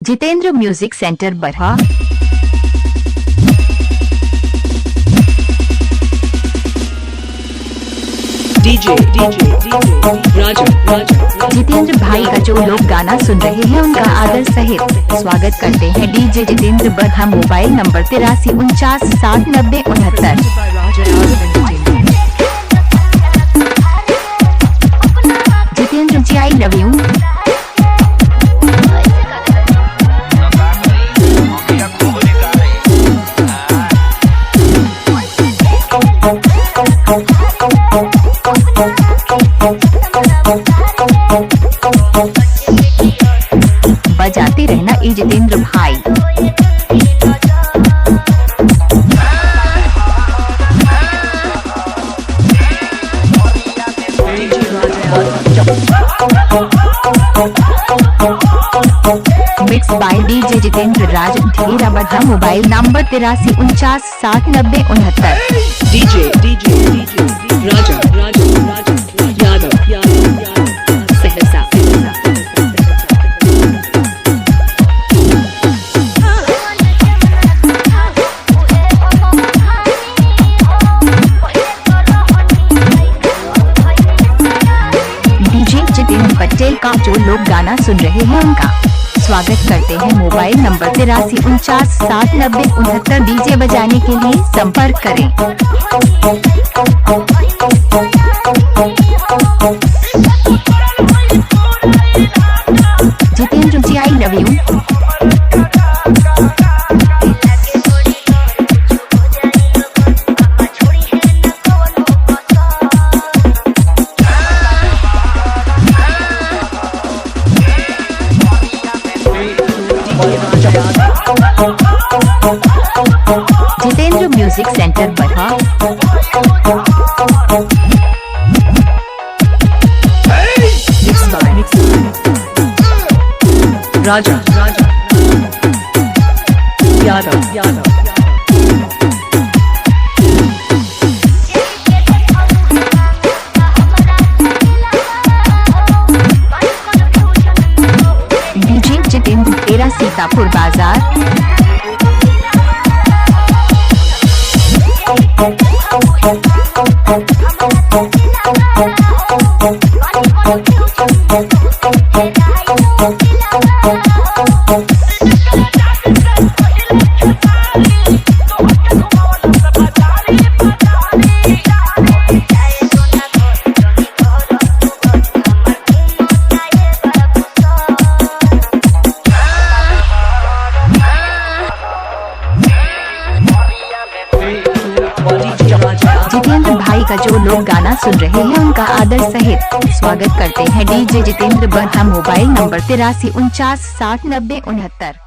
Jitendra music centre बरहा। DJ राजा। जितेंद्र भाई का जो लोग गाना सुन रहे हैं उनका आदर सहित स्वागत करते हैं। डीजे जितेंद्र बरहा। Mobile number 8349609069। जितेंद्र जी आई लव यू। बजाते रहना ई जितेंद्र भाई। मिक्स बाय डीजे जितेंद्र राज धीरा बरहा। Mobile number 8349609069। डीजे राजा यादव सहसा। डीजे जितेंद्र पटेल का जो लोग गाना सुन रहे हैं उनका स्वागत करते हैं। Mobile number 8349609069। डीजे बजाने के लिए संपर्क करें। जितेंद्र जी I love you. Jitendra music centre बरहा। राजा यादव डीजे जितेंद्र तेरा सीतापुर बाजार। जितेंद्र भाई का जो लोग गाना सुन रहे हैं उनका आदर सहित स्वागत करते हैं। डीजे जितेंद्र बरहा। Mobile number 8349609069।